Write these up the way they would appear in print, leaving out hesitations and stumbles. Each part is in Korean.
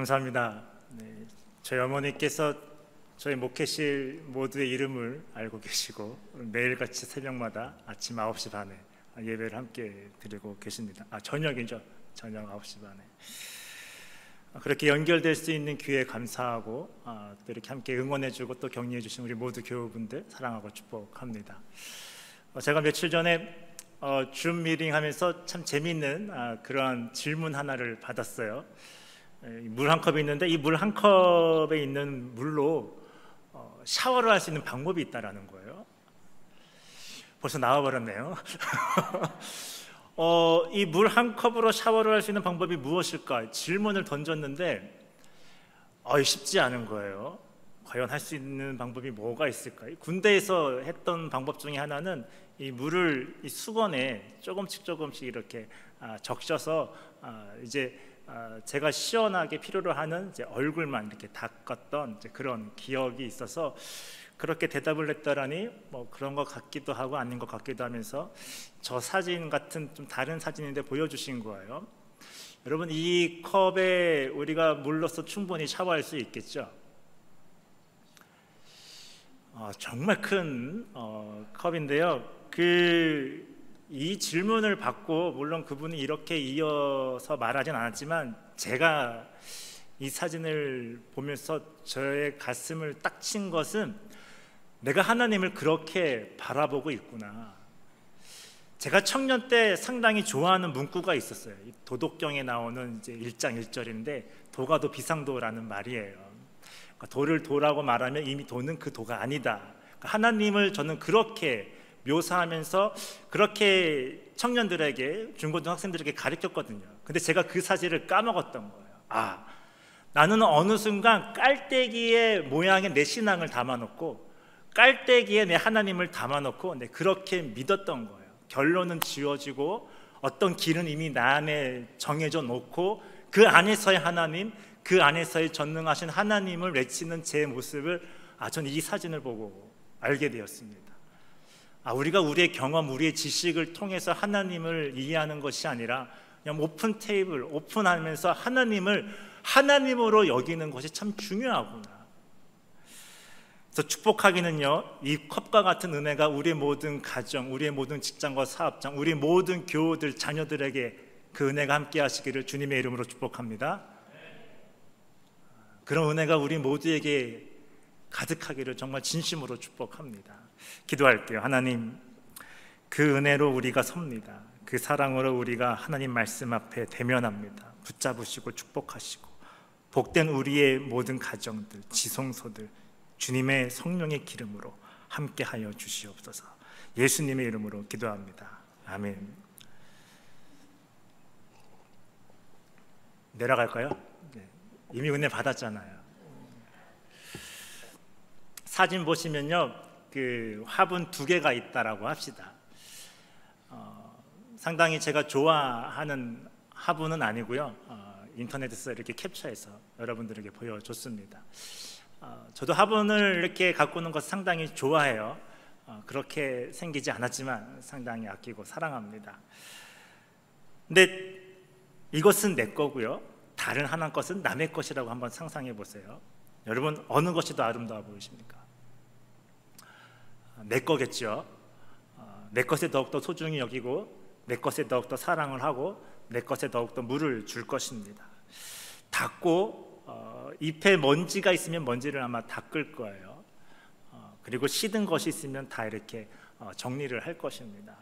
감사합니다. 네, 저희 어머니께서 저희 목회실 모두의 이름을 알고 계시고 매일같이 새벽마다 아침 9시 반에 예배를 함께 드리고 계십니다. 저녁이죠. 저녁 9시 반에. 그렇게 연결될 수 있는 기회에 감사하고 또 이렇게 함께 응원해주고 또 격려해주신 우리 모두 교우분들 사랑하고 축복합니다. 제가 며칠 전에 줌 미팅 하면서 참 재미있는 그런 질문 하나를 받았어요. 물 한 컵이 있는데 이 물 한 컵에 있는 물로 샤워를 할 수 있는 방법이 있다라는 거예요. 벌써 나와버렸네요. 이 물 한 컵으로 샤워를 할 수 있는 방법이 무엇일까? 질문을 던졌는데 쉽지 않은 거예요. 과연 할 수 있는 방법이 뭐가 있을까? 군대에서 했던 방법 중에 하나는 이 물을 이 수건에 조금씩 이렇게 적셔서 이제 제가 시원하게 필요로 하는 이제 얼굴만 이렇게 닦았던 이제 그런 기억이 있어서 그렇게 대답을 했더라니 뭐 그런 것 같기도 하고 아닌 것 같기도 하면서 저 사진 같은 좀 다른 사진인데 보여주신 거예요. 여러분, 이 컵에 우리가 물로서 충분히 샤워할 수 있겠죠? 정말 큰 컵인데요. 이 질문을 받고 물론 그분이 이렇게 이어서 말하진 않았지만 제가 이 사진을 보면서 저의 가슴을 딱 친 것은 내가 하나님을 그렇게 바라보고 있구나. 제가 청년 때 상당히 좋아하는 문구가 있었어요. 도덕경에 나오는 이제 1장 1절인데 도가 도 비상도라는 말이에요. 그러니까 도를 도라고 말하면 이미 도는 그 도가 아니다. 그러니까 하나님을 저는 그렇게 묘사하면서 그렇게 청년들에게 중고등학생들에게 가르쳤거든요. 근데 제가 그 사실을 까먹었던 거예요. 나는 어느 순간 깔때기의 모양의 내 신앙을 담아놓고 깔때기에 내 하나님을 담아놓고 그렇게 믿었던 거예요. 결론은 지어지고 어떤 길은 이미 나 안에 정해져 놓고 그 안에서의 하나님, 그 안에서의 전능하신 하나님을 외치는 제 모습을 저는 이 사진을 보고 알게 되었습니다. 우리가 우리의 경험, 우리의 지식을 통해서 하나님을 이해하는 것이 아니라 그냥 오픈 테이블, 오픈하면서 하나님을 하나님으로 여기는 것이 참 중요하구나. 그래서 축복하기는요, 이 컵과 같은 은혜가 우리의 모든 가정, 우리의 모든 직장과 사업장, 우리 모든 교우들, 자녀들에게 그 은혜가 함께 하시기를 주님의 이름으로 축복합니다. 그런 은혜가 우리 모두에게 가득하기를 정말 진심으로 축복합니다. 기도할게요. 하나님, 그 은혜로 우리가 섭니다. 그 사랑으로 우리가 하나님 말씀 앞에 대면합니다. 붙잡으시고 축복하시고 복된 우리의 모든 가정들, 지성소들 주님의 성령의 기름으로 함께하여 주시옵소서. 예수님의 이름으로 기도합니다. 아멘. 내려갈까요? 이미 은혜 받았잖아요. 사진 보시면요, 그 화분 2개가 있다라고 합시다. 상당히 제가 좋아하는 화분은 아니고요. 인터넷에서 이렇게 캡처해서 여러분들에게 보여줬습니다. 저도 화분을 이렇게 가꾸는 것 상당히 좋아해요. 그렇게 생기지 않았지만 상당히 아끼고 사랑합니다. 근데 이것은 내 거고요, 다른 하나 것은 남의 것이라고 한번 상상해 보세요. 여러분, 어느 것이 더 아름다워 보이십니까? 내 거겠죠. 내 것에 더욱더 소중히 여기고 내 것에 더욱더 사랑을 하고 내 것에 더욱더 물을 줄 것입니다. 닦고 잎에 먼지가 있으면 먼지를 아마 닦을 거예요. 그리고 시든 것이 있으면 다 이렇게 정리를 할 것입니다.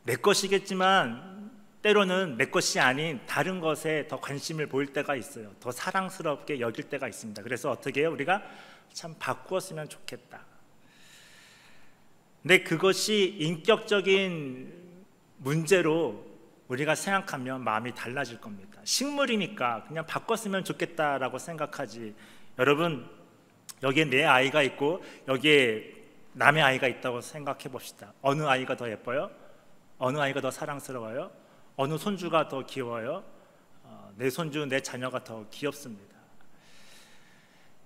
내 것이겠지만 때로는 내 것이 아닌 다른 것에 더 관심을 보일 때가 있어요. 더 사랑스럽게 여길 때가 있습니다. 그래서 어떻게 해요? 우리가 참 바꾸었으면 좋겠다. 근데 그것이 인격적인 문제로 우리가 생각하면 마음이 달라질 겁니다. 식물이니까 그냥 바꿨으면 좋겠다라고 생각하지. 여러분, 여기에 내 아이가 있고 여기에 남의 아이가 있다고 생각해 봅시다. 어느 아이가 더 예뻐요? 어느 아이가 더 사랑스러워요? 어느 손주가 더 귀여워요? 내 손주, 내 자녀가 더 귀엽습니다.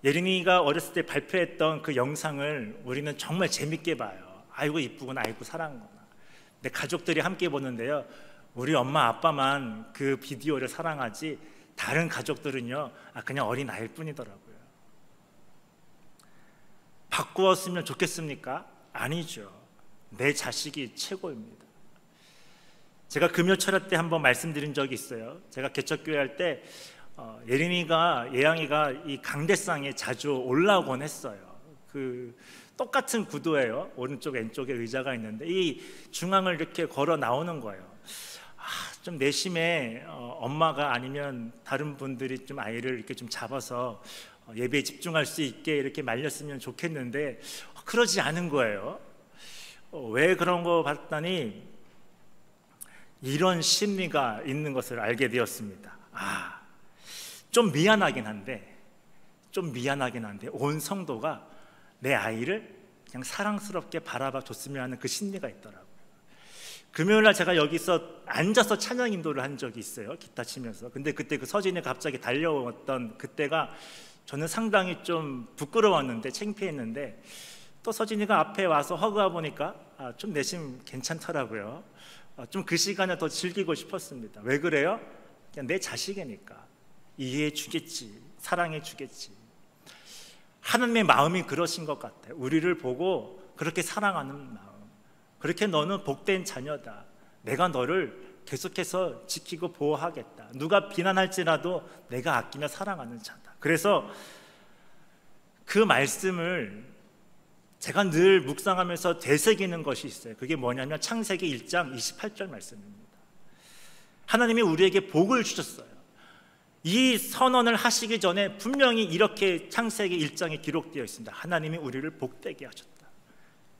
예린이가 어렸을 때 발표했던 그 영상을 우리는 정말 재밌게 봐요. 아이고 이쁘구나, 아이고 사랑하구나. 내 가족들이 함께 보는데요, 우리 엄마 아빠만 그 비디오를 사랑하지 다른 가족들은요, 그냥 어린 아이일 뿐이더라고요. 바꾸었으면 좋겠습니까? 아니죠. 내 자식이 최고입니다. 제가 금요철야 때 한번 말씀드린 적이 있어요. 제가 개척교회 할 때 예양이가 이 강대상에 자주 올라오곤 했어요. 그 똑같은 구도예요. 오른쪽 왼쪽에 의자가 있는데 이 중앙을 이렇게 걸어 나오는 거예요. 좀 내심에 엄마가 아니면 다른 분들이 좀 아이를 이렇게 좀 잡아서 예배에 집중할 수 있게 이렇게 말렸으면 좋겠는데 그러지 않은 거예요. 왜 그런 거 봤더니 이런 심리가 있는 것을 알게 되었습니다. 좀 미안하긴 한데 온 성도가 내 아이를 그냥 사랑스럽게 바라봐 줬으면 하는 그 심리가 있더라고요. 금요일날 제가 여기서 앉아서 찬양 인도를 한 적이 있어요. 기타 치면서. 근데 그때 그 서진이 갑자기 달려왔던 그때가 저는 상당히 좀 부끄러웠는데 창피했는데 또 서진이가 앞에 와서 허그하 보니까 좀 내심 괜찮더라고요. 좀 그 시간을 더 즐기고 싶었습니다. 왜 그래요? 그냥 내 자식이니까 이해해 주겠지, 사랑해 주겠지. 하나님의 마음이 그러신 것 같아요. 우리를 보고 그렇게 사랑하는 마음, 그렇게 너는 복된 자녀다, 내가 너를 계속해서 지키고 보호하겠다, 누가 비난할지라도 내가 아끼며 사랑하는 자다. 그래서 그 말씀을 제가 늘 묵상하면서 되새기는 것이 있어요. 그게 뭐냐면 창세기 1장 28절 말씀입니다. 하나님이 우리에게 복을 주셨어요. 이 선언을 하시기 전에 분명히 이렇게 창세기 1장에 기록되어 있습니다. 하나님이 우리를 복되게 하셨다.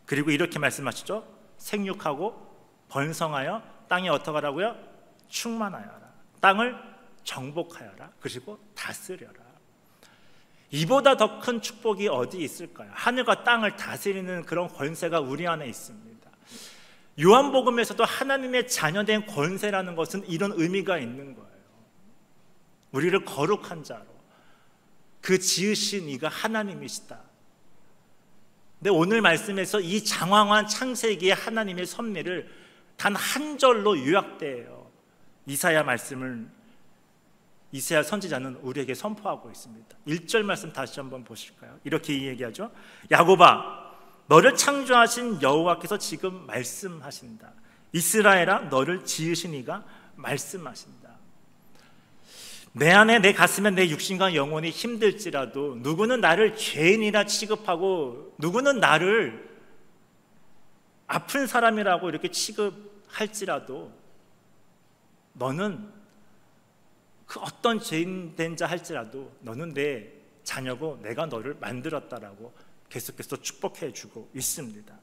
그리고 이렇게 말씀하시죠. 생육하고 번성하여 땅에 어떻게 하라고요? 충만하여라. 땅을 정복하여라. 그리고 다스려라. 이보다 더 큰 축복이 어디 있을까요? 하늘과 땅을 다스리는 그런 권세가 우리 안에 있습니다. 요한복음에서도 하나님의 자녀된 권세라는 것은 이런 의미가 있는 거예요. 우리를 거룩한 자로, 그 지으신 이가 하나님이시다. 근데 오늘 말씀에서 이 장황한 창세기의 하나님의 섭리를 단 한 절로 요약돼요. 이사야 선지자는 우리에게 선포하고 있습니다. 1절 말씀 다시 한번 보실까요? 이렇게 얘기하죠. 야곱아, 너를 창조하신 여호와께서 지금 말씀하신다. 이스라엘아, 너를 지으신 이가 말씀하신다. 내 안에, 내 가슴에 내 육신과 영혼이 힘들지라도, 누구는 나를 죄인이라 취급하고 누구는 나를 아픈 사람이라고 이렇게 취급할지라도, 너는 그 어떤 죄인 된 자 할지라도 너는 내 자녀고 내가 너를 만들었다라고 계속해서 축복해 주고 있습니다.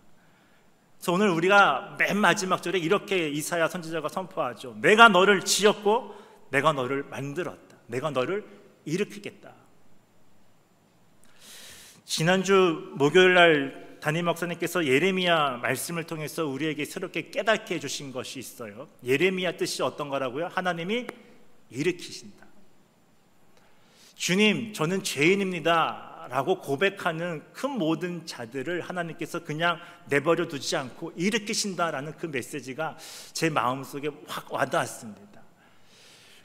그래서 오늘 우리가 맨 마지막 절에 이렇게 이사야 선지자가 선포하죠. 내가 너를 지었고 내가 너를 만들었다. 내가 너를 일으키겠다. 지난주 목요일 날 담임 목사님께서 예레미야 말씀을 통해서 우리에게 새롭게 깨닫게 해주신 것이 있어요. 예레미야 뜻이 어떤 거라고요? 하나님이 일으키신다. 주님, 저는 죄인입니다 라고 고백하는 그 모든 자들을 하나님께서 그냥 내버려 두지 않고 일으키신다라는 그 메시지가 제 마음속에 확 와닿았습니다.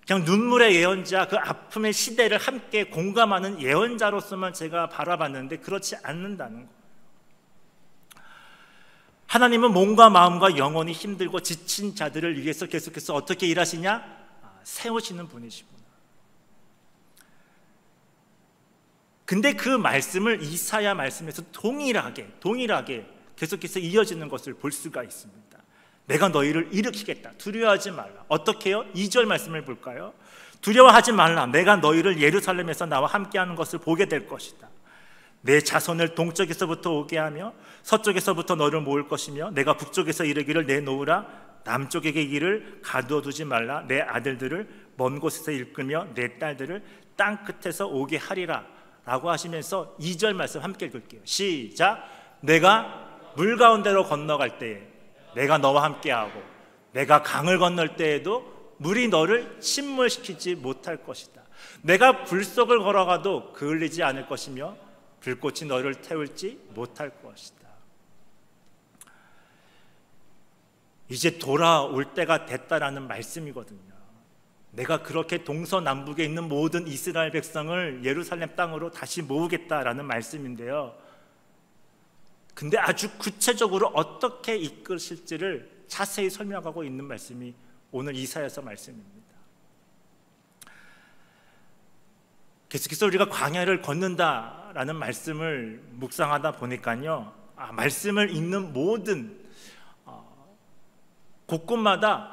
그냥 눈물의 예언자, 그 아픔의 시대를 함께 공감하는 예언자로서만 제가 바라봤는데 그렇지 않는다는 거예요. 하나님은 몸과 마음과 영혼이 힘들고 지친 자들을 위해서 계속해서 어떻게 일하시냐? 세우시는 분이시구나. 근데 그 말씀을 이사야 말씀에서 동일하게 계속해서 이어지는 것을 볼 수가 있습니다. 내가 너희를 일으키겠다. 두려워하지 말라. 어떻게 해요? 2절 말씀을 볼까요? 두려워하지 말라. 내가 너희를 예루살렘에서 나와 함께하는 것을 보게 될 것이다. 내 자손을 동쪽에서부터 오게 하며 서쪽에서부터 너를 모을 것이며 내가 북쪽에서 이르기를 내놓으라. 남쪽에게 길을 가두어 두지 말라. 내 아들들을 먼 곳에서 일으키며 내 딸들을 땅 끝에서 오게 하리라 라고 하시면서 2절 말씀 함께 읽을게요. 시작. 내가 물 가운데로 건너갈 때에 내가 너와 함께하고 내가 강을 건널 때에도 물이 너를 침몰시키지 못할 것이다. 내가 불 속을 걸어가도 그을리지 않을 것이며 불꽃이 너를 태울지 못할 것이다. 이제 돌아올 때가 됐다라는 말씀이거든요. 내가 그렇게 동서남북에 있는 모든 이스라엘 백성을 예루살렘 땅으로 다시 모으겠다라는 말씀인데요. 근데 아주 구체적으로 어떻게 이끄실지를 자세히 설명하고 있는 말씀이 오늘 이사야서 말씀입니다. 계속해서 우리가 광야를 걷는다라는 말씀을 묵상하다 보니까요, 말씀을 읽는 모든 곳곳마다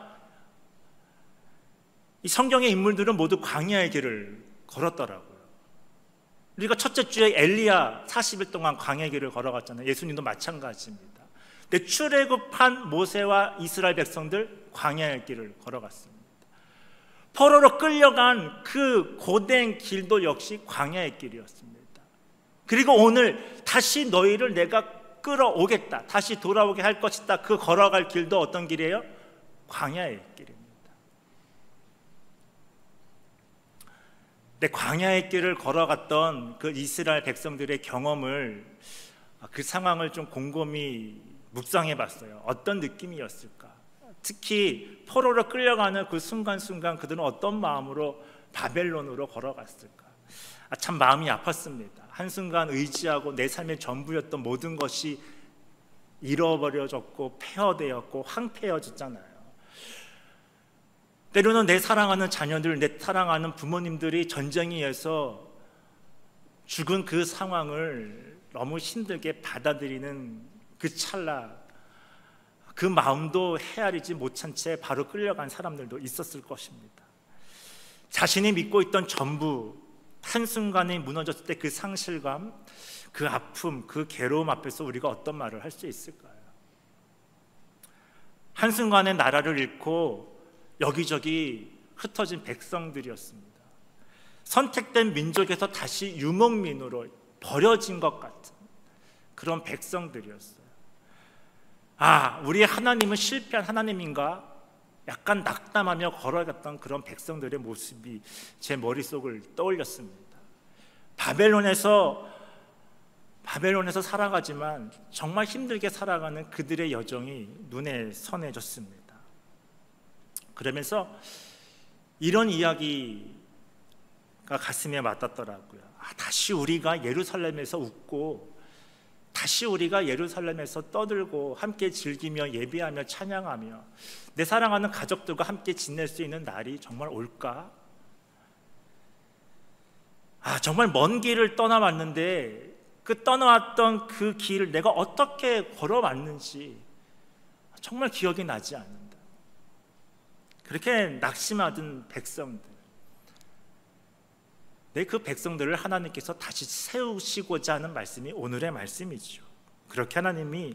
이 성경의 인물들은 모두 광야의 길을 걸었더라고요. 우리가 첫째 주에 엘리야 40일 동안 광야의 길을 걸어갔잖아요. 예수님도 마찬가지입니다. 근데 출애굽한 모세와 이스라엘 백성들 광야의 길을 걸어갔습니다. 포로로 끌려간 그 고된 길도 역시 광야의 길이었습니다. 그리고 오늘 다시 너희를 내가 끌어오겠다, 다시 돌아오게 할 것이다. 그 걸어갈 길도 어떤 길이에요? 광야의 길입니다. 근데 광야의 길을 걸어갔던 그 이스라엘 백성들의 경험을, 그 상황을 좀 곰곰이 묵상해 봤어요. 어떤 느낌이었을까? 특히 포로로 끌려가는 그 순간순간 그들은 어떤 마음으로 바벨론으로 걸어갔을까? 참 마음이 아팠습니다. 한순간 의지하고 내 삶의 전부였던 모든 것이 잃어버려졌고 폐허되었고 황폐해졌잖아요. 때로는 내 사랑하는 자녀들, 내 사랑하는 부모님들이 전쟁에 의해서 죽은 그 상황을 너무 힘들게 받아들이는 그 찰나, 그 마음도 헤아리지 못한 채 바로 끌려간 사람들도 있었을 것입니다. 자신이 믿고 있던 전부 한순간에 무너졌을 때 그 상실감, 그 아픔, 그 괴로움 앞에서 우리가 어떤 말을 할 수 있을까요? 한순간에 나라를 잃고 여기저기 흩어진 백성들이었습니다. 선택된 민족에서 다시 유목민으로 버려진 것 같은 그런 백성들이었어요. 우리의 하나님은 실패한 하나님인가? 약간 낙담하며 걸어갔던 그런 백성들의 모습이 제 머릿속을 떠올렸습니다. 바벨론에서 살아가지만 정말 힘들게 살아가는 그들의 여정이 눈에 선해졌습니다. 그러면서 이런 이야기가 가슴에 와닿더라고요. 다시 우리가 예루살렘에서 웃고, 다시 우리가 예루살렘에서 떠들고 함께 즐기며 예배하며 찬양하며 내 사랑하는 가족들과 함께 지낼 수 있는 날이 정말 올까? 정말 먼 길을 떠나왔는데 그 떠나왔던 그 길을 내가 어떻게 걸어왔는지 정말 기억이 나지 않는다. 그렇게 낙심하던 백성들, 그 백성들을 하나님께서 다시 세우시고자 하는 말씀이 오늘의 말씀이죠. 그렇게 하나님이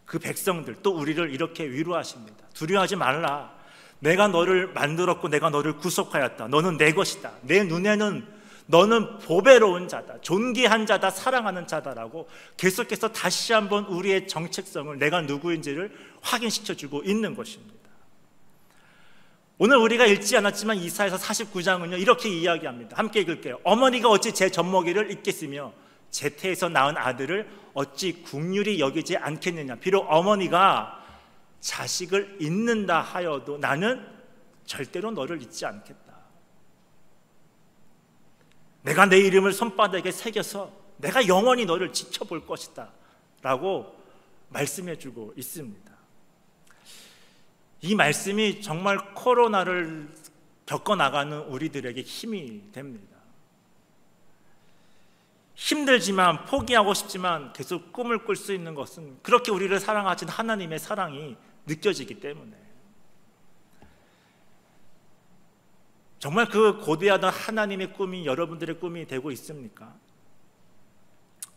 그 백성들, 또 우리를 이렇게 위로하십니다. 두려워하지 말라. 내가 너를 만들었고 내가 너를 구속하였다. 너는 내 것이다. 내 눈에는 너는 보배로운 자다, 존귀한 자다, 사랑하는 자다라고 계속해서 다시 한번 우리의 정체성을, 내가 누구인지를 확인시켜주고 있는 것입니다. 오늘 우리가 읽지 않았지만 이사야서 49장은요 이렇게 이야기합니다. 함께 읽을게요. 어머니가 어찌 제 젖먹이를 잊겠으며 제 태에서 낳은 아들을 어찌 긍휼히 여기지 않겠느냐. 비록 어머니가 자식을 잊는다 하여도 나는 절대로 너를 잊지 않겠다. 내가 내 이름을 손바닥에 새겨서 내가 영원히 너를 지켜볼 것이다 라고 말씀해주고 있습니다. 이 말씀이 정말 코로나를 겪어나가는 우리들에게 힘이 됩니다. 힘들지만, 포기하고 싶지만 계속 꿈을 꿀 수 있는 것은 그렇게 우리를 사랑하신 하나님의 사랑이 느껴지기 때문에, 정말 그 고대하던 하나님의 꿈이 여러분들의 꿈이 되고 있습니까?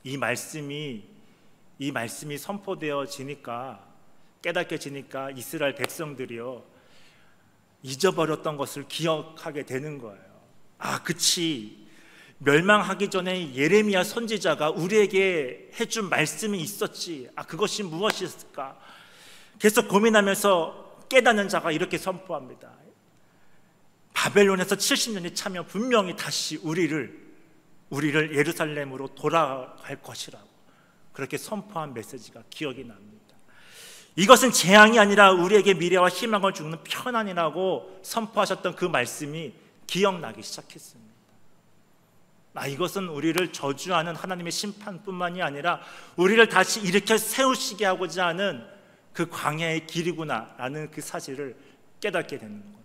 이 말씀이 선포되어지니까, 깨닫게지니까 이스라엘 백성들이요 잊어버렸던 것을 기억하게 되는 거예요. 그치, 멸망하기 전에 예레미야 선지자가 우리에게 해준 말씀이 있었지. 그것이 무엇이었을까? 계속 고민하면서 깨닫는 자가 이렇게 선포합니다. 바벨론에서 70년이 차면 분명히 다시 우리를 예루살렘으로 돌아갈 것이라고 그렇게 선포한 메시지가 기억이 납니다. 이것은 재앙이 아니라 우리에게 미래와 희망을 주는 편안이라고 선포하셨던 그 말씀이 기억나기 시작했습니다. 이것은 우리를 저주하는 하나님의 심판뿐만이 아니라 우리를 다시 일으켜 세우시게 하고자 하는 그 광야의 길이구나 라는 그 사실을 깨닫게 되는 겁니다.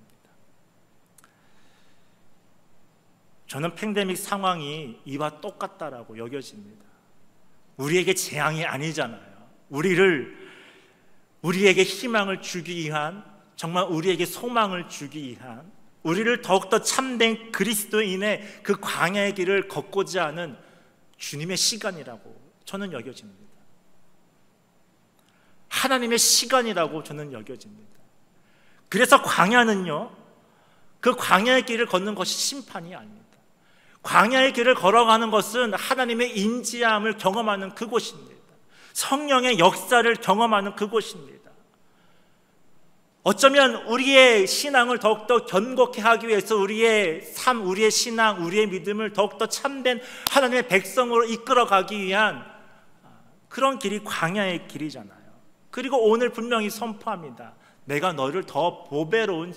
저는 팬데믹 상황이 이와 똑같다라고 여겨집니다. 우리에게 재앙이 아니잖아요. 우리에게 희망을 주기 위한, 정말 우리에게 소망을 주기 위한, 우리를 더욱더 참된 그리스도인의 그 광야의 길을 걷고자 하는 주님의 시간이라고 저는 여겨집니다. 하나님의 시간이라고 저는 여겨집니다. 그래서 광야는요, 그 광야의 길을 걷는 것이 심판이 아닙니다. 광야의 길을 걸어가는 것은 하나님의 인지함을 경험하는 그곳입니다. 성령의 역사를 경험하는 그곳입니다. 어쩌면 우리의 신앙을 더욱더 견고케 하기 위해서 우리의 삶, 우리의 신앙, 우리의 믿음을 더욱더 참된 하나님의 백성으로 이끌어가기 위한 그런 길이 광야의 길이잖아요. 그리고 오늘 분명히 선포합니다. 내가 너를 더 보배로운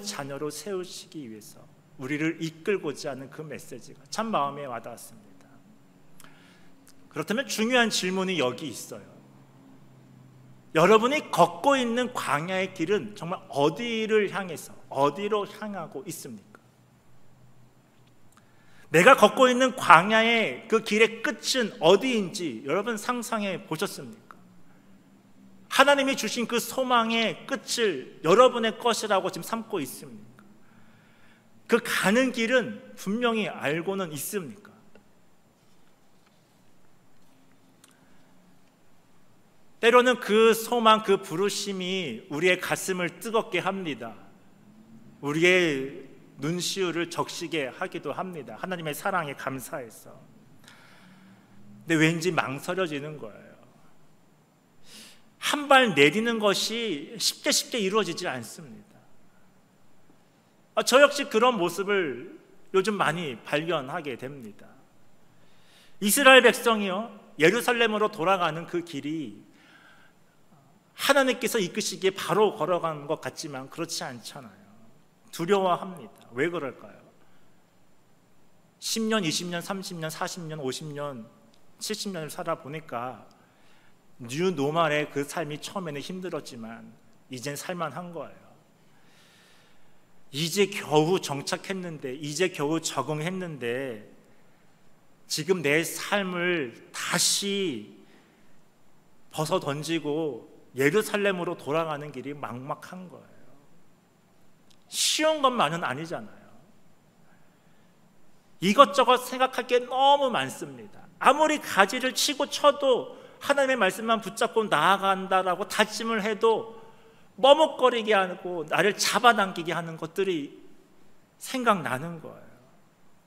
자녀로 세우시기 위해서 우리를 이끌고자 하는 그 메시지가 참 마음에 와닿았습니다. 그렇다면 중요한 질문이 여기 있어요. 여러분이 걷고 있는 광야의 길은 정말 어디로 향하고 있습니까? 내가 걷고 있는 광야의 그 길의 끝은 어디인지 여러분 상상해 보셨습니까? 하나님이 주신 그 소망의 끝을 여러분의 것이라고 지금 삼고 있습니까? 그 가는 길은 분명히 알고는 있습니까? 때로는 그 소망, 그 부르심이 우리의 가슴을 뜨겁게 합니다. 우리의 눈시울을 적시게 하기도 합니다. 하나님의 사랑에 감사해서. 근데 왠지 망설여지는 거예요. 한 발 내디는 것이 쉽게 이루어지지 않습니다. 저 역시 그런 모습을 요즘 많이 발견하게 됩니다. 이스라엘 백성이요, 예루살렘으로 돌아가는 그 길이 하나님께서 이끄시기에 바로 걸어가는 것 같지만 그렇지 않잖아요. 두려워합니다. 왜 그럴까요? 10년, 20년, 30년, 40년, 50년, 70년을 살아보니까 뉴 노멀의 그 삶이 처음에는 힘들었지만 이젠 살만한 거예요. 이제 겨우 정착했는데, 이제 겨우 적응했는데 지금 내 삶을 다시 벗어던지고 예루살렘으로 돌아가는 길이 막막한 거예요. 쉬운 것만은 아니잖아요. 이것저것 생각할 게 너무 많습니다. 아무리 가지를 치고 쳐도 하나님의 말씀만 붙잡고 나아간다라고 다짐을 해도 머뭇거리게 하고 나를 잡아당기게 하는 것들이 생각나는 거예요.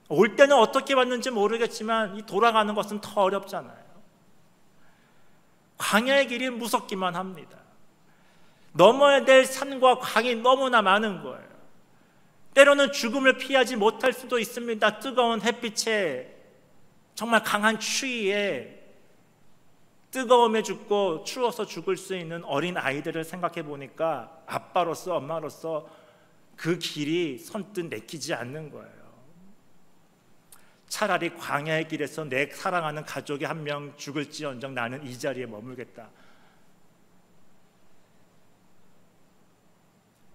올 때는 어떻게 왔는지 모르겠지만 이 돌아가는 것은 더 어렵잖아요. 광야의 길이 무섭기만 합니다. 넘어야 될 산과 강이 너무나 많은 거예요. 때로는 죽음을 피하지 못할 수도 있습니다. 뜨거운 햇빛에, 정말 강한 추위에 뜨거움에 죽고 추워서 죽을 수 있는 어린 아이들을 생각해 보니까 아빠로서, 엄마로서 그 길이 선뜻 내키지 않는 거예요. 차라리 광야의 길에서 내 사랑하는 가족이 한 명 죽을지언정 나는 이 자리에 머물겠다.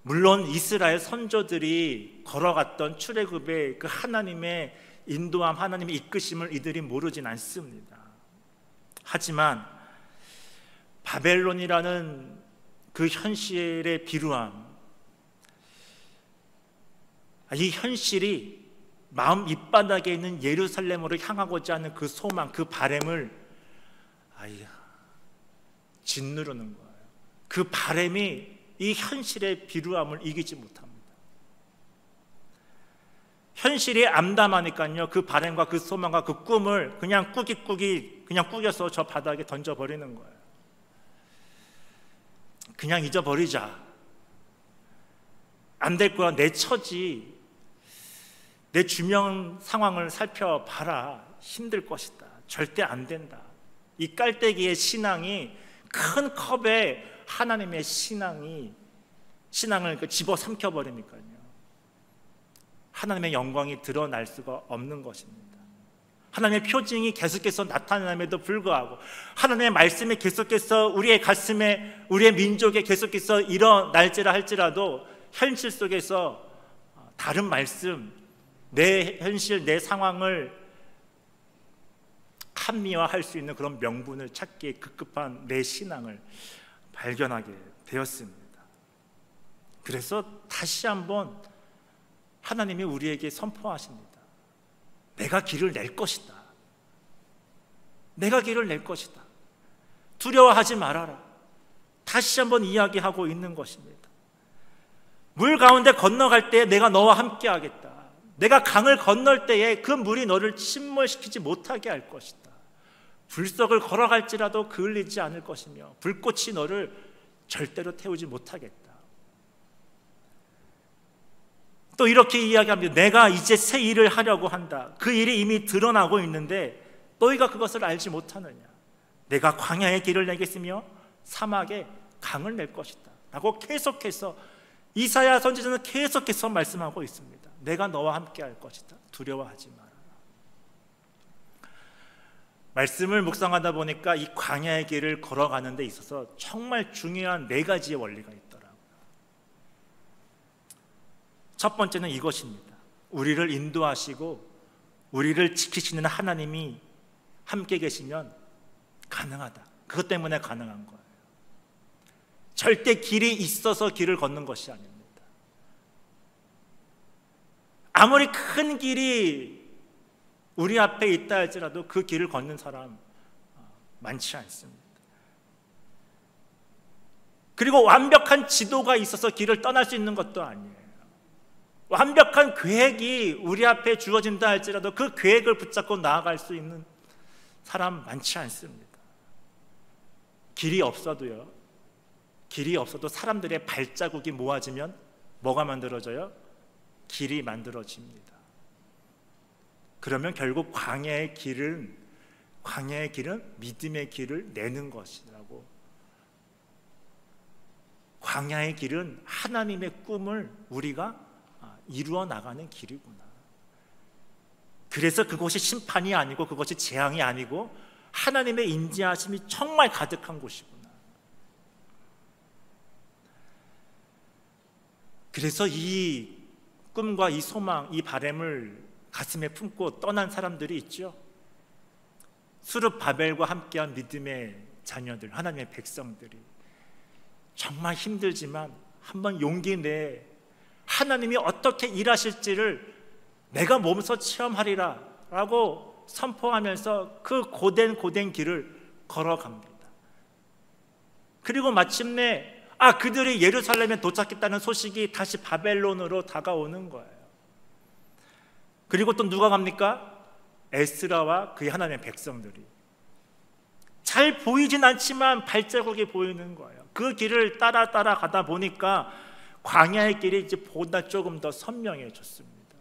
물론 이스라엘 선조들이 걸어갔던 출애굽의 그 하나님의 인도함, 하나님의 이끄심을 이들이 모르진 않습니다. 하지만 바벨론이라는 그 현실의 비루함, 이 현실이 마음 밑바닥에 있는 예루살렘으로 향하고자 하는 그 소망, 그 바람을 짓누르는 거예요. 그 바람이 이 현실의 비루함을 이기지 못합니다. 현실이 암담하니까요, 그 바람과 그 소망과 그 꿈을 그냥 그냥 꾸겨서 저 바닥에 던져버리는 거예요. 그냥 잊어버리자. 안 될 거야. 내 처지, 내 주변 상황을 살펴봐라. 힘들 것이다. 절대 안 된다. 이 깔때기의 신앙이 큰 컵에 하나님의 신앙을 집어삼켜 버리니까요. 하나님의 영광이 드러날 수가 없는 것입니다. 하나님의 표징이 계속해서 나타남에도 불구하고, 하나님의 말씀이 계속해서 우리의 가슴에, 우리의 민족에 계속해서 일어날지라 할지라도 현실 속에서 다른 말씀, 내 현실, 내 상황을 합리화할 수 있는 그런 명분을 찾기에 급급한 내 신앙을 발견하게 되었습니다. 그래서 다시 한번 하나님이 우리에게 선포하십니다. 내가 길을 낼 것이다. 내가 길을 낼 것이다. 두려워하지 말아라. 다시 한번 이야기하고 있는 것입니다. 물 가운데 건너갈 때 내가 너와 함께 하겠다. 내가 강을 건널 때에 그 물이 너를 침몰시키지 못하게 할 것이다. 불석을 걸어갈지라도 그을리지 않을 것이며 불꽃이 너를 절대로 태우지 못하겠다. 또 이렇게 이야기합니다. 내가 이제 새 일을 하려고 한다. 그 일이 이미 드러나고 있는데 너희가 그것을 알지 못하느냐. 내가 광야에 길을 내겠으며 사막에 강을 낼 것이다 라고 계속해서 이사야 선지자는 계속해서 말씀하고 있습니다. 내가 너와 함께 할 것이다. 두려워하지 마라. 말씀을 묵상하다 보니까 이 광야의 길을 걸어가는 데 있어서 정말 중요한 4가지의 원리가 있더라고요. 첫 번째는 이것입니다. 우리를 인도하시고 우리를 지키시는 하나님이 함께 계시면 가능하다. 그것 때문에 가능한 거예요. 절대 길이 있어서 길을 걷는 것이 아닙니다. 아무리 큰 길이 우리 앞에 있다 할지라도 그 길을 걷는 사람 많지 않습니다. 그리고 완벽한 지도가 있어서 길을 떠날 수 있는 것도 아니에요. 완벽한 계획이 우리 앞에 주어진다 할지라도 그 계획을 붙잡고 나아갈 수 있는 사람 많지 않습니다. 길이 없어도 사람들의 발자국이 모아지면 뭐가 만들어져요? 길이 만들어집니다. 그러면 결국 광야의 길은 믿음의 길을 내는 것이라고. 광야의 길은 하나님의 꿈을 우리가 이루어 나가는 길이구나. 그래서 그곳이 심판이 아니고 그것이 재앙이 아니고 하나님의 인자하심이 정말 가득한 곳이구나. 그래서 이 꿈과 이 소망, 이 바람을 가슴에 품고 떠난 사람들이 있죠. 스룹바벨과 함께한 믿음의 자녀들, 하나님의 백성들이 정말 힘들지만 한번 용기 내 하나님이 어떻게 일하실지를 내가 몸소 체험하리라 라고 선포하면서 그 고된 길을 걸어갑니다. 그리고 마침내 그들이 예루살렘에 도착했다는 소식이 다시 바벨론으로 다가오는 거예요. 그리고 또 누가 갑니까? 에스라와 그의 하나님의 백성들이. 잘 보이진 않지만 발자국이 보이는 거예요. 그 길을 따라 가다 보니까 광야의 길이 이제 보다 조금 더 선명해졌습니다.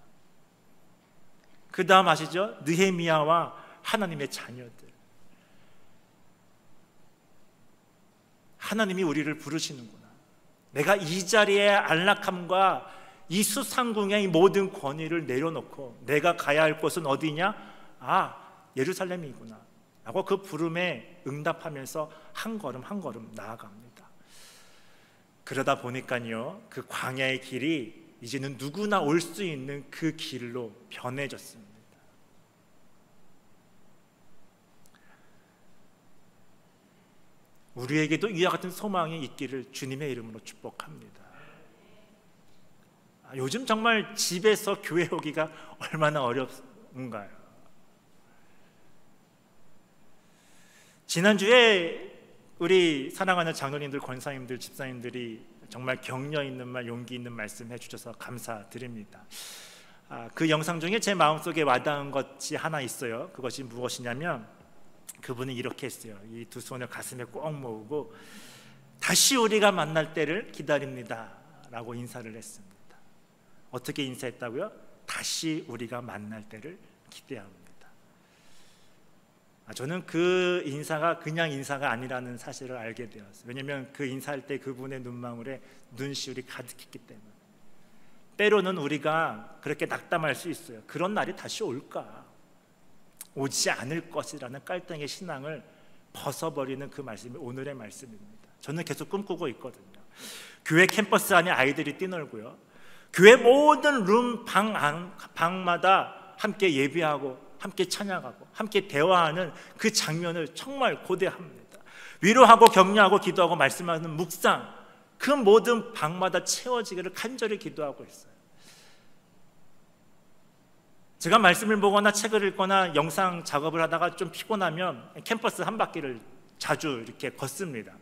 그 다음 아시죠? 느헤미야와 하나님의 자녀들. 하나님이 우리를 부르시는구나. 내가 이 자리의 안락함과 이 수상궁의 이 모든 권위를 내려놓고 내가 가야 할 곳은 어디냐? 예루살렘이구나 라고 그 부름에 응답하면서 한 걸음 한 걸음 나아갑니다. 그러다 보니까요, 그 광야의 길이 이제는 누구나 올 수 있는 그 길로 변해졌습니다. 우리에게도 이와 같은 소망이 있기를 주님의 이름으로 축복합니다. 요즘 정말 집에서 교회 오기가 얼마나 어렵은가요? 지난주에 우리 사랑하는 장로님들, 권사님들, 집사님들이 정말 격려 있는 말, 용기 있는 말씀 해주셔서 감사드립니다. 그 영상 중에 제 마음속에 와닿은 것이 하나 있어요. 그것이 무엇이냐면 그분이 이렇게 했어요. 이 두 손을 가슴에 꼭 모으고 다시 우리가 만날 때를 기다립니다 라고 인사를 했습니다. 어떻게 인사했다고요? 다시 우리가 만날 때를 기대합니다. 저는 그 인사가 그냥 인사가 아니라는 사실을 알게 되었어요. 왜냐하면 그 인사할 때 그분의 눈망울에 눈시울이 가득했기 때문에. 때로는 우리가 그렇게 낙담할 수 있어요. 그런 날이 다시 올까? 오지 않을 것이라는 깔등의 신앙을 벗어버리는 그 말씀이 오늘의 말씀입니다. 저는 계속 꿈꾸고 있거든요. 교회 캠퍼스 안에 아이들이 뛰놀고요, 교회 모든 룸 방마다 함께 예배하고 함께 찬양하고 함께 대화하는 그 장면을 정말 고대합니다. 위로하고 격려하고 기도하고 말씀하는 묵상, 그 모든 방마다 채워지기를 간절히 기도하고 있어요. 제가 말씀을 보거나 책을 읽거나 영상 작업을 하다가 좀 피곤하면 캠퍼스 한 바퀴를 자주 이렇게 걷습니다.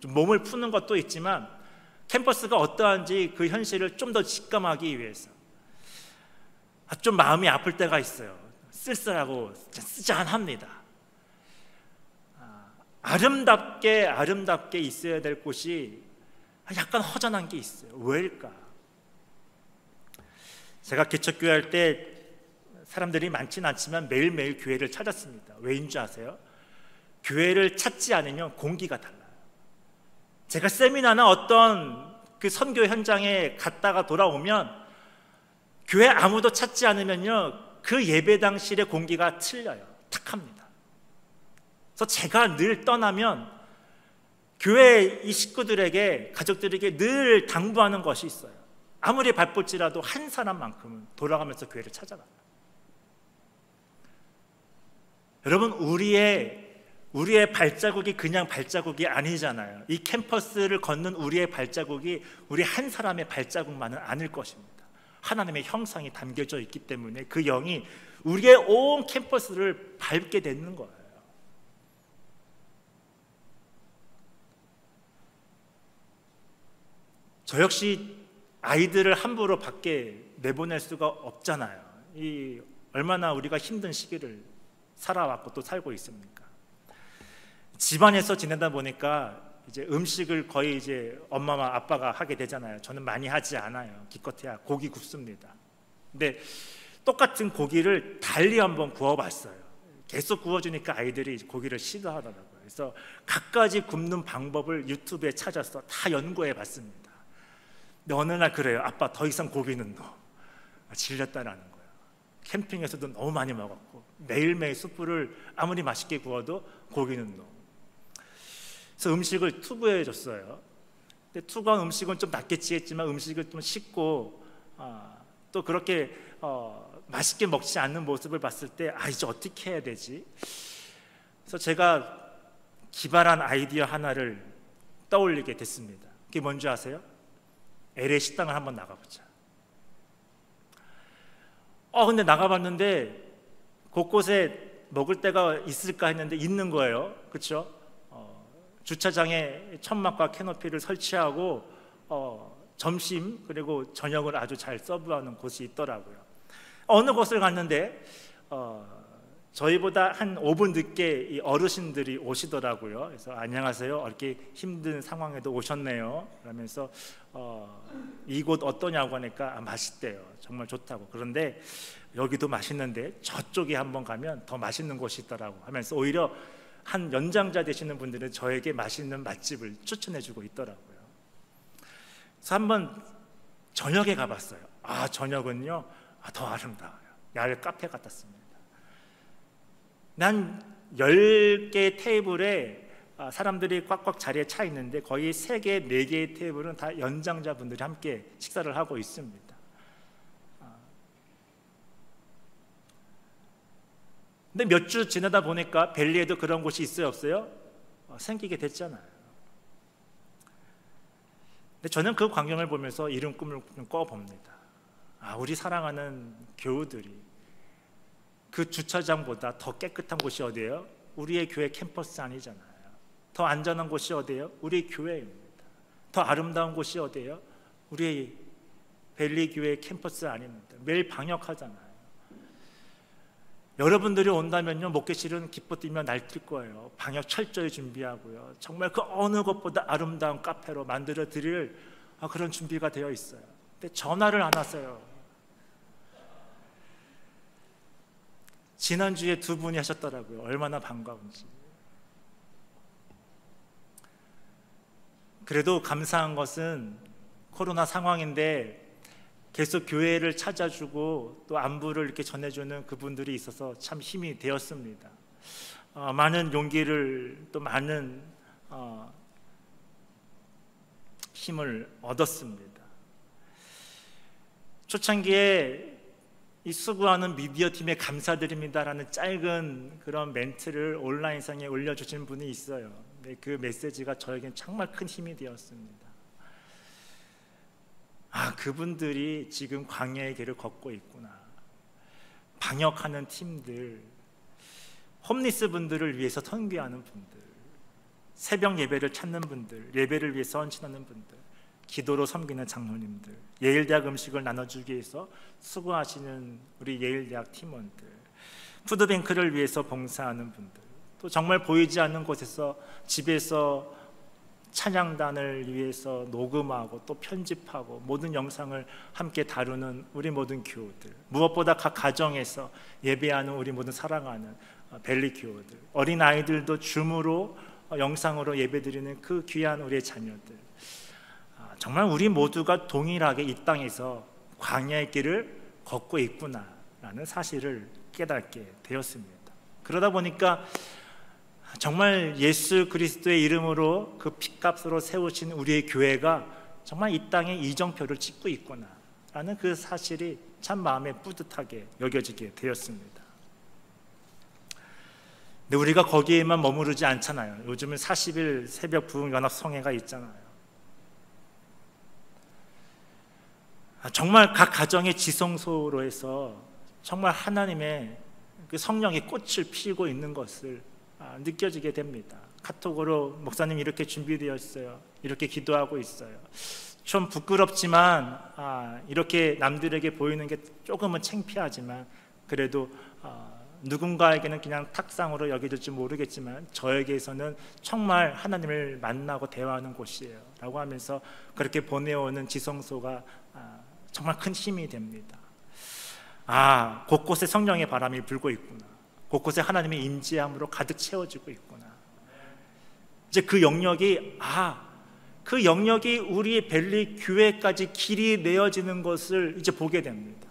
좀 몸을 푸는 것도 있지만 캠퍼스가 어떠한지 그 현실을 좀 더 직감하기 위해서. 좀 마음이 아플 때가 있어요. 쓸쓸하고 쓰잔합니다. 아름답게 있어야 될 곳이 약간 허전한 게 있어요. 왜일까? 제가 개척교회 할 때 사람들이 많지는 않지만 매일매일 교회를 찾았습니다. 왜인 줄 아세요? 교회를 찾지 않으면 공기가 달라요. 제가 세미나나 어떤 그 선교 현장에 갔다가 돌아오면 교회 아무도 찾지 않으면요, 그 예배당실의 공기가 틀려요. 탁합니다. 그래서 제가 늘 떠나면 교회 이 식구들에게, 가족들에게 늘 당부하는 것이 있어요. 아무리 바쁠지라도 한 사람만큼은 돌아가면서 교회를 찾아가요. 여러분, 우리의 발자국이 그냥 발자국이 아니잖아요. 이 캠퍼스를 걷는 우리의 발자국이 우리 한 사람의 발자국만은 아닐 것입니다. 하나님의 형상이 담겨져 있기 때문에 그 영이 우리의 온 캠퍼스를 밟게 되는 거예요. 저 역시 아이들을 함부로 밖에 내보낼 수가 없잖아요. 얼마나 우리가 힘든 시기를 살아왔고 또 살고 있습니까? 집안에서 지내다 보니까 이제 음식을 거의 이제 엄마와 아빠가 하게 되잖아요. 저는 많이 하지 않아요. 기껏해야 고기 굽습니다. 근데 똑같은 고기를 달리 한번 구워봤어요. 계속 구워주니까 아이들이 고기를 싫어하더라고요. 그래서 갖가지 굽는 방법을 유튜브에 찾아서 다 연구해봤습니다. 근데 어느 날 그래요. 아빠, 더 이상 고기는 질렸다라는 거예요. 캠핑에서도 너무 많이 먹었고 매일매일 숯불을 아무리 맛있게 구워도 고기는 그래서 음식을 투구해 줬어요. 근데 투구한 음식은 좀 낫겠지 했지만 음식을 좀 씻고 또 그렇게 맛있게 먹지 않는 모습을 봤을 때 이제 어떻게 해야 되지? 그래서 제가 기발한 아이디어 하나를 떠올리게 됐습니다. 그게 뭔지 아세요? LA 식당을 한번 나가보자. 근데 나가봤는데 곳곳에 먹을 데가 있을까 했는데 있는 거예요. 그렇죠? 주차장에 천막과 캐노피를 설치하고 점심 그리고 저녁을 아주 잘 서브하는 곳이 있더라고요. 어느 곳을 갔는데 저희보다 한 5분 늦게 이 어르신들이 오시더라고요. 그래서 안녕하세요. 이렇게 힘든 상황에도 오셨네요. 그러면서 이곳 어떠냐고 하니까 맛있대요. 정말 좋다고. 그런데 여기도 맛있는데 저쪽에 한번 가면 더 맛있는 곳이 있더라고 하면서 오히려 한 연장자 되시는 분들은 저에게 맛있는 맛집을 추천해주고 있더라고요. 그래서 한번 저녁에 가봤어요. 저녁은요 더 아름다워요. 야외 카페 같았습니다. 난 10개의 테이블에 사람들이 꽉꽉 자리에 차 있는데 거의 3개, 4개의 테이블은 다 연장자분들이 함께 식사를 하고 있습니다. 근데 몇 주 지나다 보니까 벨리에도 그런 곳이 있어요, 없어요? 생기게 됐잖아요. 근데 저는 그 광경을 보면서 이런 꿈을 좀 꿔봅니다. 우리 사랑하는 교우들이 그 주차장보다 더 깨끗한 곳이 어디예요? 우리의 교회 캠퍼스 아니잖아요. 더 안전한 곳이 어디예요? 우리 교회입니다. 더 아름다운 곳이 어디예요? 우리 벨리 교회 캠퍼스 아닙니다. 매일 방역하잖아요. 여러분들이 온다면요 목회실은 기뻐 뛰며 날뛸 거예요. 방역 철저히 준비하고요. 정말 그 어느 것보다 아름다운 카페로 만들어 드릴 그런 준비가 되어 있어요. 근데 전화를 안 왔어요. 지난주에 두 분이 하셨더라고요. 얼마나 반가운지. 그래도 감사한 것은 코로나 상황인데 계속 교회를 찾아주고 또 안부를 이렇게 전해주는 그분들이 있어서 참 힘이 되었습니다. 많은 용기를 또 많은 힘을 얻었습니다. 초창기에 이 수고하는 미디어 팀에 감사드립니다라는 짧은 그런 멘트를 온라인상에 올려주신 분이 있어요. 네, 그 메시지가 저에겐 정말 큰 힘이 되었습니다. 그분들이 지금 광야의 길을 걷고 있구나. 방역하는 팀들, 홈리스 분들을 위해서 선교하는 분들, 새벽 예배를 찾는 분들, 예배를 위해서 헌신하는 분들, 기도로 섬기는 장로님들, 예일대학 음식을 나눠주기 위해서 수고하시는 우리 예일대학 팀원들, 푸드뱅크를 위해서 봉사하는 분들, 또 정말 보이지 않는 곳에서 집에서 찬양단을 위해서 녹음하고 또 편집하고 모든 영상을 함께 다루는 우리 모든 교우들, 무엇보다 각 가정에서 예배하는 우리 모든 사랑하는 벨리 교우들, 어린아이들도 줌으로 영상으로 예배드리는 그 귀한 우리의 자녀들, 정말 우리 모두가 동일하게 이 땅에서 광야의 길을 걷고 있구나라는 사실을 깨닫게 되었습니다. 그러다 보니까 정말 예수 그리스도의 이름으로 그 핏값으로 세우신 우리의 교회가 정말 이 땅에 이정표를 찍고 있구나라는 그 사실이 참 마음에 뿌듯하게 여겨지게 되었습니다. 근데 우리가 거기에만 머무르지 않잖아요. 요즘은 40일 새벽 부흥연합성회가 있잖아요. 정말 각 가정의 지성소로 해서 정말 하나님의 그 성령의 꽃을 피우고 있는 것을 느껴지게 됩니다. 카톡으로 목사님 이렇게 준비되어 있어요. 이렇게 기도하고 있어요. 좀 부끄럽지만 이렇게 남들에게 보이는 게 조금은 창피하지만 그래도 누군가에게는 그냥 탁상으로 여겨질지 모르겠지만 저에게서는 정말 하나님을 만나고 대화하는 곳이에요 라고 하면서 그렇게 보내오는 지성소가 정말 큰 힘이 됩니다. 곳곳에 성령의 바람이 불고 있구나. 곳곳에 하나님의 임재함으로 가득 채워지고 있구나. 이제 그 영역이 우리의 벨리 교회까지 길이 내어지는 것을 이제 보게 됩니다.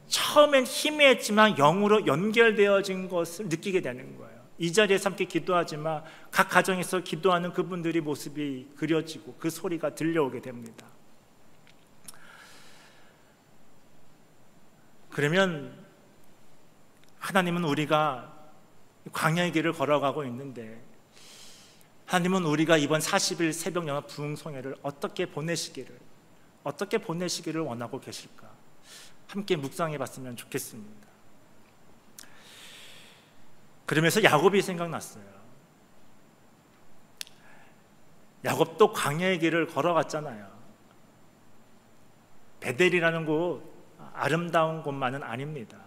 처음엔 희미했지만 영으로 연결되어진 것을 느끼게 되는 거예요. 이 자리에서 함께 기도하지만 각 가정에서 기도하는 그분들의 모습이 그려지고 그 소리가 들려오게 됩니다. 그러면 하나님은 우리가 광야의 길을 걸어가고 있는데 하나님은 우리가 이번 40일 새벽 연합 부흥성회를 어떻게 보내시기를 원하고 계실까? 함께 묵상해 봤으면 좋겠습니다. 그러면서 야곱이 생각났어요. 야곱도 광야의 길을 걸어갔잖아요. 베델이라는 곳 아름다운 곳만은 아닙니다.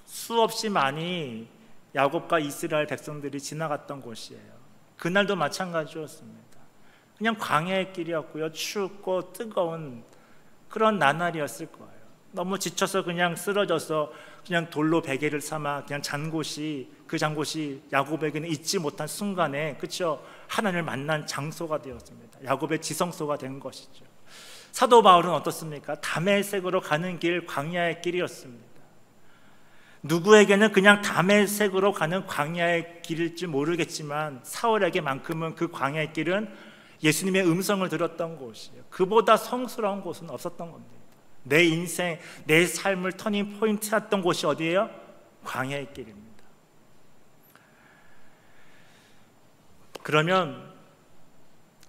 수없이 많이 야곱과 이스라엘 백성들이 지나갔던 곳이에요. 그날도 마찬가지였습니다. 그냥 광야의 길이었고요. 춥고 뜨거운 그런 나날이었을 거예요. 너무 지쳐서 그냥 쓰러져서 그냥 돌로 베개를 삼아 그냥 그 잔곳이 야곱에게는 잊지 못한 순간에 그렇죠? 하나님을 만난 장소가 되었습니다. 야곱의 지성소가 된 것이죠. 사도 바울은 어떻습니까? 다메섹으로 가는 길, 광야의 길이었습니다. 누구에게는 그냥 다메섹으로 가는 광야의 길일지 모르겠지만 사울에게만큼은 그 광야의 길은 예수님의 음성을 들었던 곳이에요. 그보다 성스러운 곳은 없었던 겁니다. 내 인생, 내 삶을 터닝 포인트였던 곳이 어디예요? 광야의 길입니다. 그러면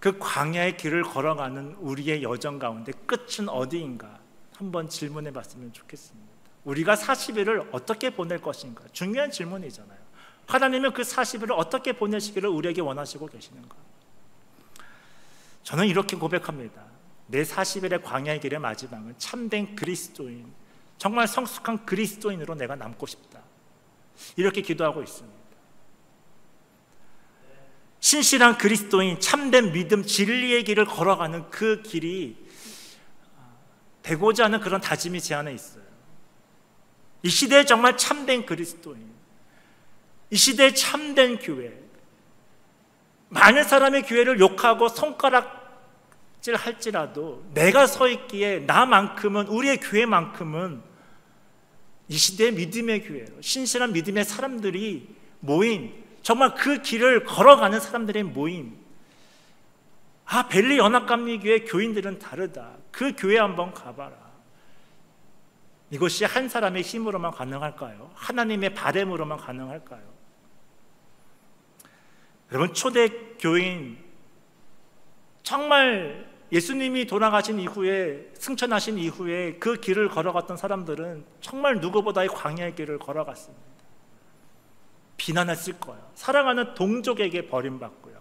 그 광야의 길을 걸어가는 우리의 여정 가운데 끝은 어디인가 한번 질문해 봤으면 좋겠습니다. 우리가 40일을 어떻게 보낼 것인가? 중요한 질문이잖아요. 하나님은 그 40일을 어떻게 보내시기를 우리에게 원하시고 계시는가? 저는 이렇게 고백합니다. 내 40일의 광야의 길의 마지막은 참된 그리스도인, 정말 성숙한 그리스도인으로 내가 남고 싶다. 이렇게 기도하고 있습니다. 신실한 그리스도인, 참된 믿음, 진리의 길을 걸어가는 그 길이 되고자 하는 그런 다짐이 제 안에 있어요. 이 시대에 정말 참된 그리스도인, 이 시대에 참된 교회, 많은 사람의 교회를 욕하고 손가락질 할지라도 내가 서 있기에 나만큼은, 우리의 교회만큼은 이 시대의 믿음의 교회로, 신실한 믿음의 사람들이 모인, 정말 그 길을 걸어가는 사람들의 모임. 벨리 연합감리교회 교인들은 다르다. 그 교회 한번 가봐라. 이것이 한 사람의 힘으로만 가능할까요? 하나님의 바램으로만 가능할까요? 여러분, 초대 교인, 정말 예수님이 돌아가신 이후에, 승천하신 이후에 그 길을 걸어갔던 사람들은 정말 누구보다 이 광야의 길을 걸어갔습니다. 비난했을 거예요. 사랑하는 동족에게 버림받고요,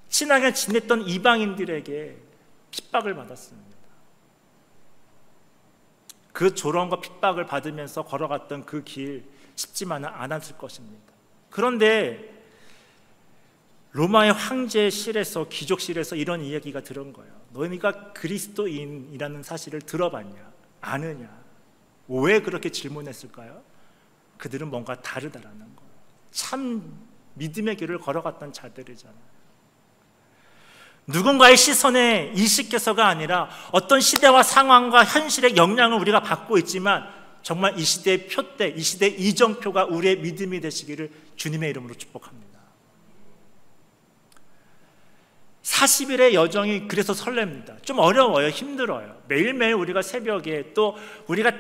친하게 지냈던 이방인들에게 핍박을 받았습니다. 그 조롱과 핍박을 받으면서 걸어갔던 그 길 쉽지만은 않았을 것입니다. 그런데 로마의 황제실에서, 귀족실에서 이런 이야기가 들은 거예요. 너희가 그리스도인이라는 사실을 들어봤냐? 아느냐? 왜 그렇게 질문했을까요? 그들은 뭔가 다르다라는 거예요. 참 믿음의 길을 걸어갔던 자들이잖아요. 누군가의 시선에 이식해서가 아니라 어떤 시대와 상황과 현실의 영향을 우리가 받고 있지만 정말 이 시대의 표대, 이 시대의 이정표가 우리의 믿음이 되시기를 주님의 이름으로 축복합니다. 40일의 여정이 그래서 설렙니다. 좀 어려워요. 힘들어요. 매일매일 우리가 새벽에, 또 우리가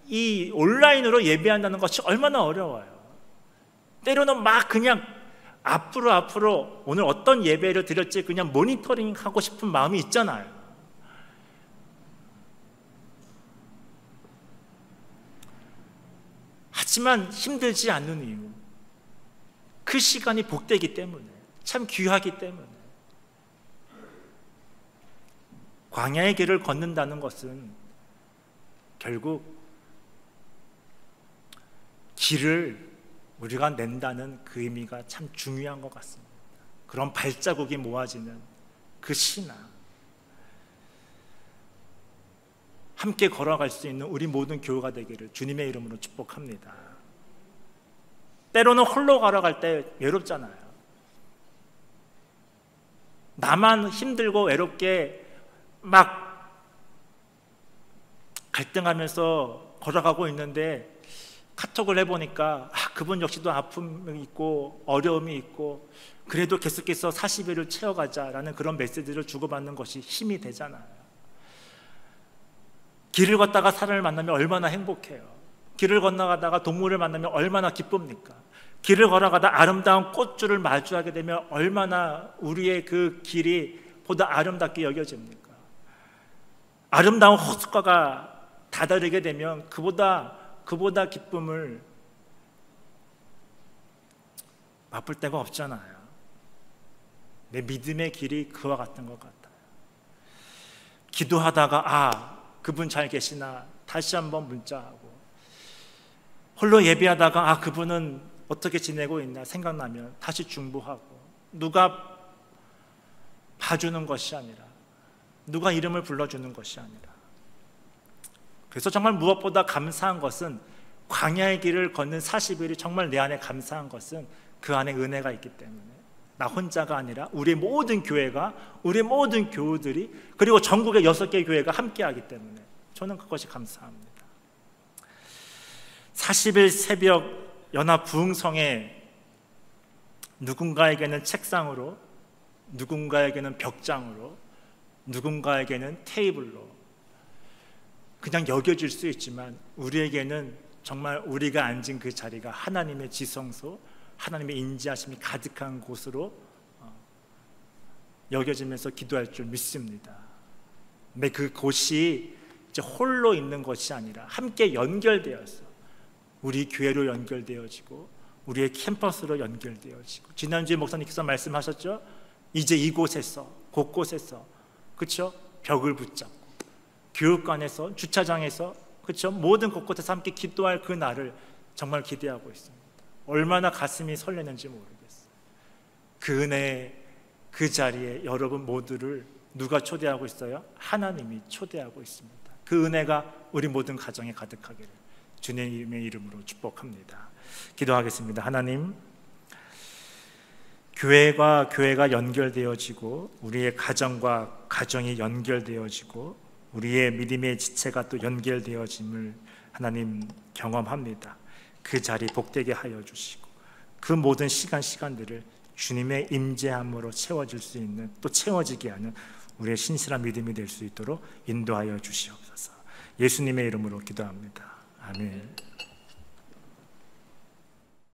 이 온라인으로 예배한다는 것이 얼마나 어려워요. 때로는 막 그냥 앞으로 오늘 어떤 예배를 드렸지 그냥 모니터링 하고 싶은 마음이 있잖아요. 하지만 힘들지 않는 이유, 그 시간이 복되기 때문에, 참 귀하기 때문에. 광야의 길을 걷는다는 것은 결국 길을 우리가 낸다는 그 의미가 참 중요한 것 같습니다. 그런 발자국이 모아지는 그 신앙, 함께 걸어갈 수 있는 우리 모든 교회가 되기를 주님의 이름으로 축복합니다. 때로는 홀로 걸어갈 때 외롭잖아요. 나만 힘들고 외롭게 막 갈등하면서 걸어가고 있는데 카톡을 해보니까 그분 역시도 아픔이 있고 어려움이 있고 그래도 계속해서 40일을 채워가자라는 그런 메시지를 주고받는 것이 힘이 되잖아요. 길을 걷다가 사람을 만나면 얼마나 행복해요. 길을 건너가다가 동물을 만나면 얼마나 기쁩니까? 길을 걸어가다 아름다운 꽃줄을 마주하게 되면 얼마나 우리의 그 길이 보다 아름답게 여겨집니까? 아름다운 호숫가가 다다르게 되면 그보다 기쁨을 맛볼 데가 없잖아요. 내 믿음의 길이 그와 같은 것 같아요. 기도하다가 그분 잘 계시나 다시 한번 문자하고, 홀로 예배하다가 그분은 어떻게 지내고 있나 생각나면 다시 중보하고, 누가 봐주는 것이 아니라, 누가 이름을 불러주는 것이 아니라. 그래서 정말 무엇보다 감사한 것은, 광야의 길을 걷는 40일이 정말 내 안에 감사한 것은 그 안에 은혜가 있기 때문에, 나 혼자가 아니라 우리 모든 교회가, 우리 모든 교우들이, 그리고 전국의 6개 교회가 함께하기 때문에 저는 그것이 감사합니다. 40일 새벽 연합 부흥성에 누군가에게는 책상으로, 누군가에게는 벽장으로, 누군가에게는 테이블로 그냥 여겨질 수 있지만, 우리에게는 정말 우리가 앉은 그 자리가 하나님의 지성소, 하나님의 인지하심이 가득한 곳으로 여겨지면서 기도할 줄 믿습니다. 근데 그 곳이 이제 홀로 있는 것이 아니라 함께 연결되어서 우리 교회로 연결되어지고 우리의 캠퍼스로 연결되어지고, 지난주에 목사님께서 말씀하셨죠? 이제 이곳에서, 곳곳에서, 그렇죠? 벽을 붙잡고 교육관에서, 주차장에서, 그렇죠? 모든 곳곳에서 함께 기도할 그 날을 정말 기대하고 있습니다. 얼마나 가슴이 설레는지 모르겠어요. 그 은혜, 그 자리에 여러분 모두를 누가 초대하고 있어요? 하나님이 초대하고 있습니다. 그 은혜가 우리 모든 가정에 가득하기를 주님의 이름으로 축복합니다. 기도하겠습니다. 하나님, 교회가 연결되어지고 우리의 가정과 가정이 연결되어지고 우리의 믿음의 지체가 또 연결되어짐을 하나님 경험합니다. 그 자리 복되게 하여 주시고 그 모든 시간들을 주님의 임재함으로 채워질 수 있는, 또 채워지게 하는 우리의 신실한 믿음이 될 수 있도록 인도하여 주시옵소서. 예수님의 이름으로 기도합니다. 아멘.